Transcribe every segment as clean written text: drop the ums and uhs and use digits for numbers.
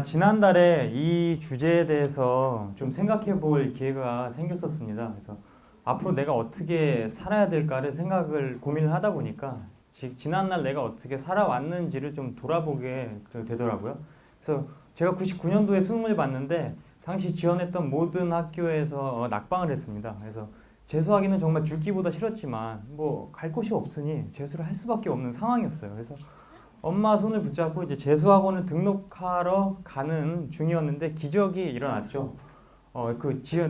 지난달에 이 주제에 대해서 좀 생각해 볼 기회가 생겼었습니다. 그래서 앞으로 내가 어떻게 살아야 될까를 고민을 하다 보니까 지난날 내가 어떻게 살아왔는지를 좀 돌아보게 되더라고요. 그래서 제가 99년도에 수능을 봤는데 당시 지원했던 모든 학교에서 낙방을 했습니다. 그래서 재수하기는 정말 죽기보다 싫었지만 뭐 갈 곳이 없으니 재수를 할 수밖에 없는 상황이었어요. 그래서 엄마 손을 붙잡고 이제 재수학원을 등록하러 가는 중이었는데 기적이 일어났죠.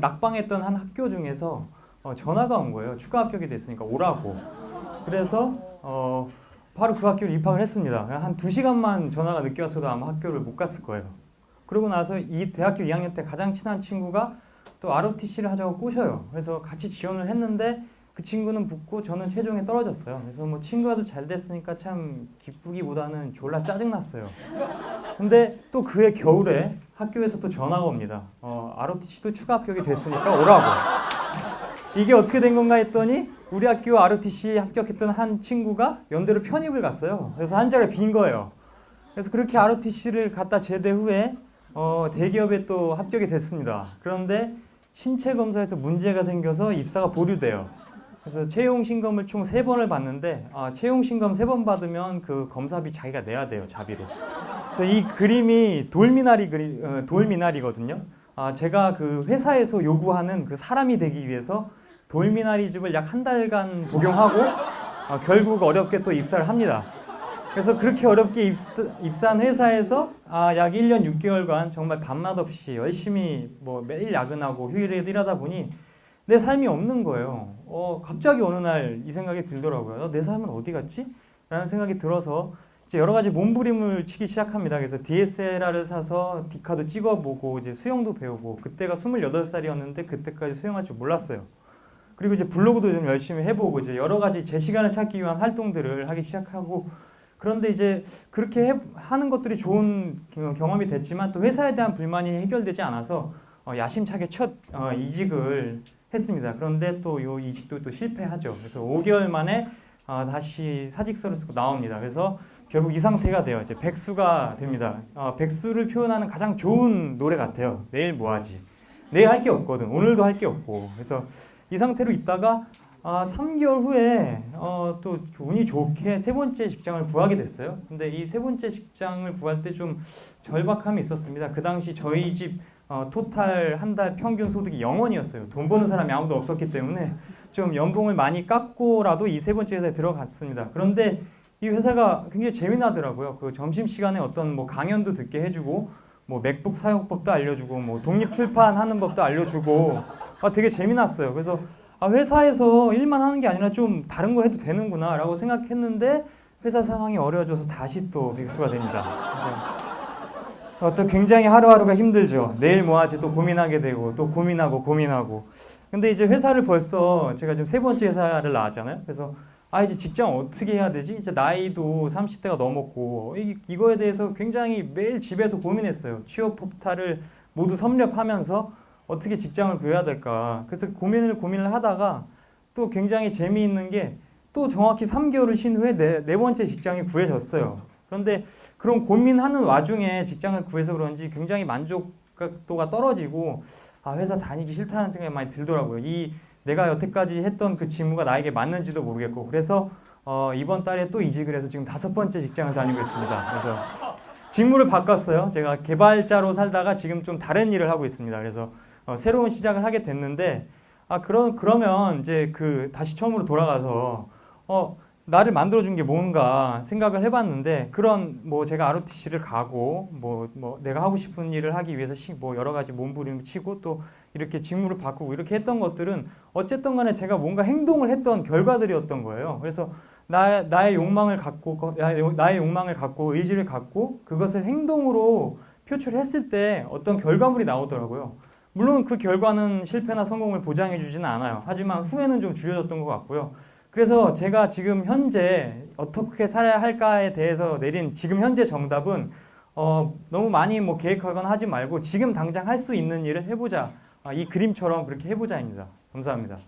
낙방했던 한 학교 중에서 전화가 온 거예요. 추가 합격이 됐으니까 오라고. 그래서 바로 그 학교를 입학을 했습니다. 한 2시간만 전화가 늦게 왔어도 아마 학교를 못 갔을 거예요. 그러고 나서 이 대학교 2학년 때 가장 친한 친구가 또 ROTC를 하자고 꼬셔요. 그래서 같이 지원을 했는데 그 친구는 붙고 저는 최종에 떨어졌어요. 그래서 뭐 친구가 더 잘 됐으니까 참 기쁘기보다는 졸라 짜증났어요. 근데 또 그해 겨울에 학교에서 또 전화가 옵니다. ROTC도 추가 합격이 됐으니까 오라고. 이게 어떻게 된 건가 했더니 우리 학교 ROTC 합격했던 한 친구가 연대로 편입을 갔어요. 그래서 한 자리가 빈 거예요. 그래서 그렇게 ROTC를 갔다 제대 후에 대기업에 또 합격이 됐습니다. 그런데 신체 검사에서 문제가 생겨서 입사가 보류돼요. 그래서 채용 신검을 총 3번을 받는데 채용 신검 3번 받으면 그 검사비 자기가 내야 돼요, 자비로. 그래서 이 그림이 돌미나리거든요. 제가 그 회사에서 요구하는 그 사람이 되기 위해서 돌미나리 즙을 약 한 달간 복용하고 결국 어렵게 또 입사를 합니다. 그래서 그렇게 어렵게 입사한 회사에서 약 1년 6개월간 정말 밤낮 없이 열심히 뭐 매일 야근하고 휴일에도 일하다 보니 내 삶이 없는 거예요. 갑자기 어느 날 이 생각이 들더라고요. 내 삶은 어디 갔지? 라는 생각이 들어서 이제 여러 가지 몸부림을 치기 시작합니다. 그래서 DSLR을 사서 디카도 찍어보고 이제 수영도 배우고 그때가 28살이었는데 그때까지 수영할 줄 몰랐어요. 그리고 이제 블로그도 좀 열심히 해보고 이제 여러 가지 제 시간을 찾기 위한 활동들을 하기 시작하고 그런데 이제 그렇게 하는 것들이 좋은 경험이 됐지만 또 회사에 대한 불만이 해결되지 않아서 야심차게 첫 이직을 했습니다. 그런데 또 이 이직도 또 실패하죠. 그래서 5개월 만에 다시 사직서를 쓰고 나옵니다. 그래서 결국 이 상태가 돼요. 이제 백수가 됩니다. 백수를 표현하는 가장 좋은 노래 같아요. 내일 뭐하지? 내일 할 게 없거든. 오늘도 할 게 없고. 그래서 이 상태로 있다가 3개월 후에 또 운이 좋게 3번째 직장을 구하게 됐어요. 근데 이 3번째 직장을 구할 때 좀 절박함이 있었습니다. 그 당시 저희 집 토탈 한 달 평균 소득이 0원이었어요. 돈 버는 사람이 아무도 없었기 때문에 좀 연봉을 많이 깎고라도 이 3번째 회사에 들어갔습니다. 그런데 이 회사가 굉장히 재미나더라고요. 그 점심시간에 어떤 뭐 강연도 듣게 해주고 뭐 맥북 사용법도 알려주고 뭐 독립 출판하는 법도 알려주고 되게 재미났어요. 그래서 회사에서 일만 하는 게 아니라 좀 다른 거 해도 되는구나 라고 생각했는데 회사 상황이 어려워져서 다시 또 백수가 됩니다. 또 굉장히 하루하루가 힘들죠. 내일 뭐 하지 또 고민하게 되고 또 고민하고 근데 이제 회사를 벌써 제가 지금 3번째 회사를 나왔잖아요. 그래서 이제 직장 어떻게 해야 되지? 이제 나이도 30대가 넘었고 이거에 대해서 굉장히 매일 집에서 고민했어요. 취업 포탈을 모두 섭렵하면서 어떻게 직장을 구해야 될까. 그래서 고민을 하다가 또 굉장히 재미있는 게 또 정확히 3개월을 쉰 후에 네 번째 직장이 구해졌어요. 그런데 그런 고민하는 와중에 직장을 구해서 그런지 굉장히 만족도가 떨어지고 회사 다니기 싫다는 생각이 많이 들더라고요. 내가 여태까지 했던 그 직무가 나에게 맞는지도 모르겠고 그래서 이번 달에 또 이직을 해서 지금 5번째 직장을 다니고 있습니다. 그래서 직무를 바꿨어요. 제가 개발자로 살다가 지금 좀 다른 일을 하고 있습니다. 그래서 새로운 시작을 하게 됐는데 그러면 이제 다시 처음으로 돌아가서 나를 만들어준 게 뭔가 생각을 해봤는데 그런 뭐 제가 ROTC를 가고 뭐 내가 하고 싶은 일을 하기 위해서 뭐 여러 가지 몸부림을 치고 또 이렇게 직무를 바꾸고 이렇게 했던 것들은 어쨌든 간에 제가 뭔가 행동을 했던 결과들이었던 거예요. 그래서 나의 욕망을 갖고 의지를 갖고 그것을 행동으로 표출했을 때 어떤 결과물이 나오더라고요. 물론 그 결과는 실패나 성공을 보장해 주지는 않아요. 하지만 후회는 좀 줄여졌던 것 같고요. 그래서 제가 지금 현재 어떻게 살아야 할까에 대해서 내린 지금 현재 정답은 너무 많이 뭐 계획하거나 하지 말고 지금 당장 할 수 있는 일을 해보자. 이 그림처럼 그렇게 해보자입니다. 감사합니다.